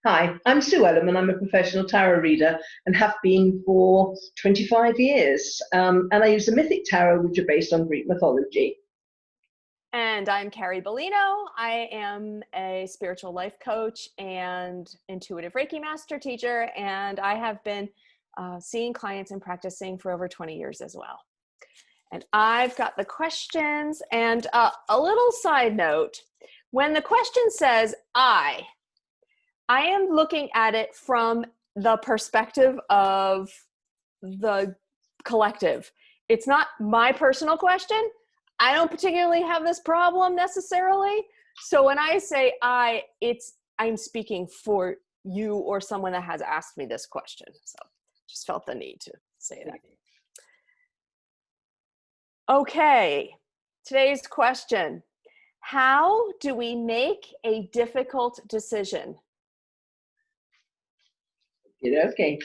Hi, I'm Sue Ellam and I'm a professional tarot reader and have been for 25 years. And I use the Mythic Tarot, which are based on Greek mythology. And I'm Carrie Beleno. I am a spiritual life coach and intuitive Reiki master teacher, and I have been seeing clients and practicing for over 20 years as well. And I've got the questions, and a little side note, when the question says I am looking at it from the perspective of the collective. It's not my personal question. I don't particularly have this problem necessarily. So when I say I'm speaking for you or someone that has asked me this question. So just felt the need to say that. Okay, today's question. How do we make a difficult decision? Okay.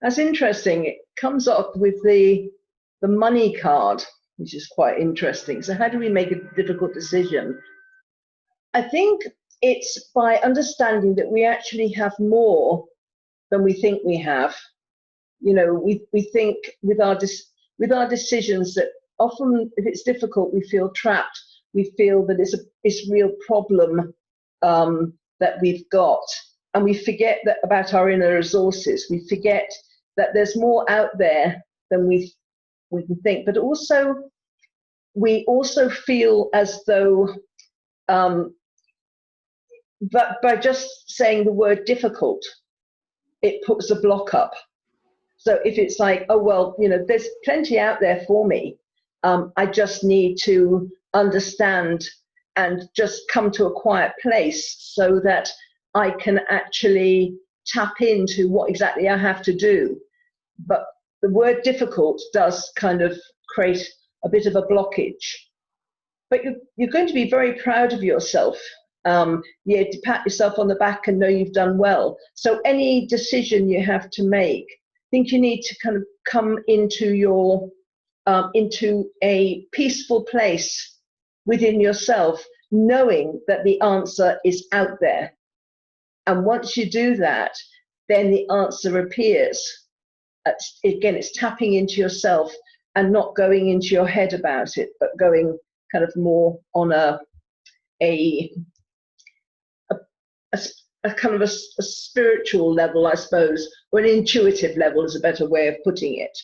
That's interesting. It comes up with the money card, which is quite interesting. So how do we make a difficult decision? I think it's by understanding that we actually have more than we think we have. You know, we think with our decisions that often, if it's difficult, we feel trapped. We feel that it's a real problem that we've got, and we forget that about our inner resources. We forget that there's more out there than we can think. But also, we also feel as though but by just saying the word difficult, it puts a block up. So if it's like, oh, well, you know, there's plenty out there for me. I just need to understand and just come to a quiet place so that I can actually tap into what exactly I have to do. But the word difficult does kind of create a bit of a blockage. But you're going to be very proud of yourself. To pat yourself on the back and know you've done well. So any decision you have to make, I think you need to kind of come into your into a peaceful place within yourself, knowing that the answer is out there. And once you do that, then the answer appears. Again, it's tapping into yourself and not going into your head about it, but going kind of more on a kind of a spiritual level, I suppose, or an intuitive level is a better way of putting it.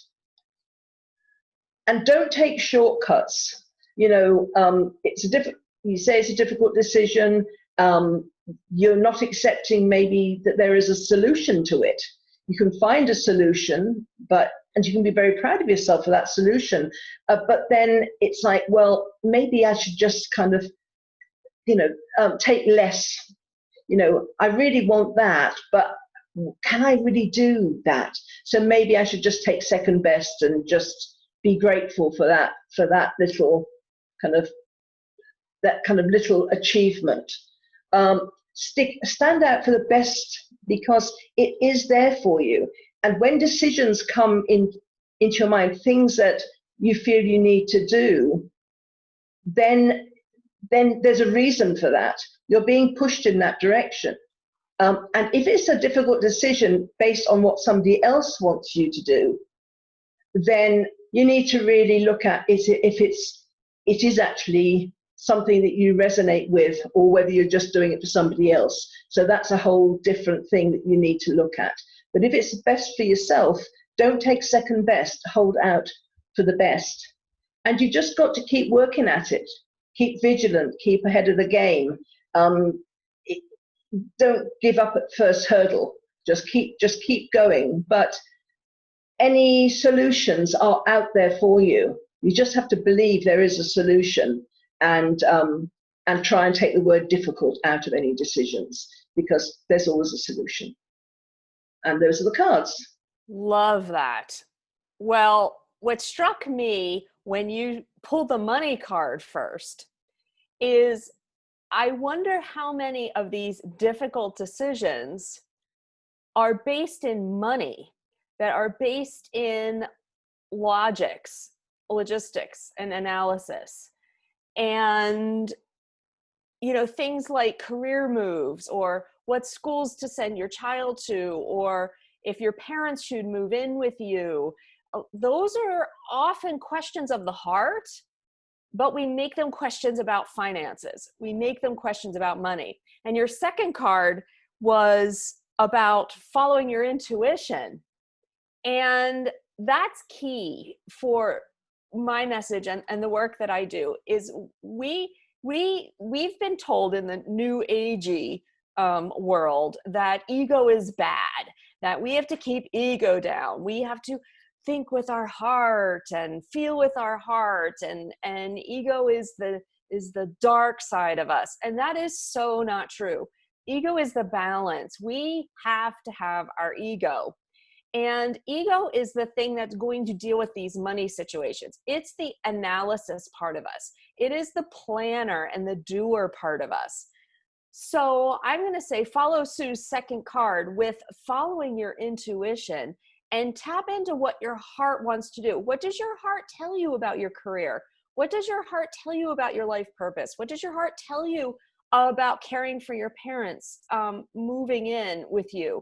And don't take shortcuts. You know, you say it's a difficult decision. You're not accepting maybe that there is a solution to it. You can find a solution, and you can be very proud of yourself for that solution. But then it's like, well, maybe I should just kind of, take less. You know, I really want that, but can I really do that? So maybe I should just take second best and just be grateful for that little kind of little achievement. Stand out for the best because it is there for you. And when decisions come into your mind, things that you feel you need to do, then there's a reason for that. You're being pushed in that direction. And if it's a difficult decision based on what somebody else wants you to do, then you need to really look at if it is actually something that you resonate with, or whether you're just doing it for somebody else. So that's a whole different thing that you need to look at. But if it's best for yourself, don't take second best, hold out for the best. And you just got to keep working at it. Keep vigilant, keep ahead of the game. Don't give up at first hurdle. Just keep going. But any solutions are out there for you. You just have to believe there is a solution, and try and take the word difficult out of any decisions, because there's always a solution. And those are the cards. Love that. Well, what struck me when you pulled the money card first is I wonder how many of these difficult decisions are based in money, that are based in logistics and analysis. And, things like career moves, or what schools to send your child to, or if your parents should move in with you. Those are often questions of the heart, but we make them questions about finances. We make them questions about money. And your second card was about following your intuition. And that's key for my message and the work that I do. Is we've been told in the new agey world that ego is bad, that we have to keep ego down. We have to think with our heart and feel with our heart, and ego is the dark side of us. And that is so not true. Ego is the balance. We have to have our ego. And ego is the thing that's going to deal with these money situations. It's the analysis part of us. It is the planner and the doer part of us. So I'm going to say follow Sue's second card with following your intuition, and tap into what your heart wants to do. What does your heart tell you about your career? What does your heart tell you about your life purpose? What does your heart tell you about caring for your parents, moving in with you?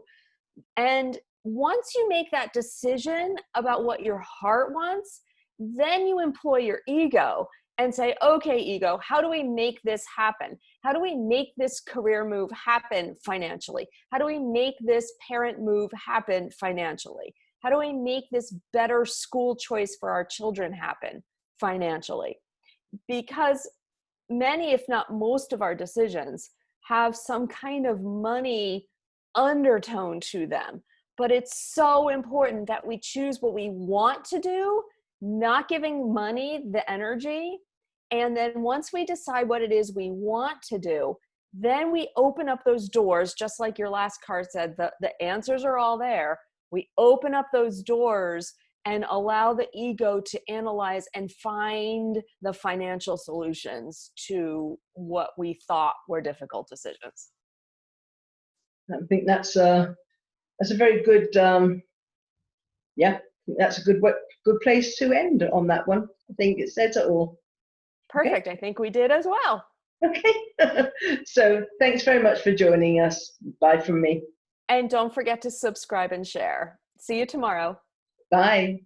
And once you make that decision about what your heart wants, then you employ your ego and say, okay, ego, how do we make this happen? How do we make this career move happen financially? How do we make this parent move happen financially? How do we make this better school choice for our children happen financially? Because many, if not most of our decisions have some kind of money undertone to them. But it's so important that we choose what we want to do, not giving money the energy. And then once we decide what it is we want to do, then we open up those doors, just like your last card said, the answers are all there. We open up those doors and allow the ego to analyze and find the financial solutions to what we thought were difficult decisions. I think that's a very good, that's a good place to end on that one. I think it says it all. Perfect. Okay. I think we did as well. Okay. So thanks very much for joining us. Bye from me. And don't forget to subscribe and share. See you tomorrow. Bye.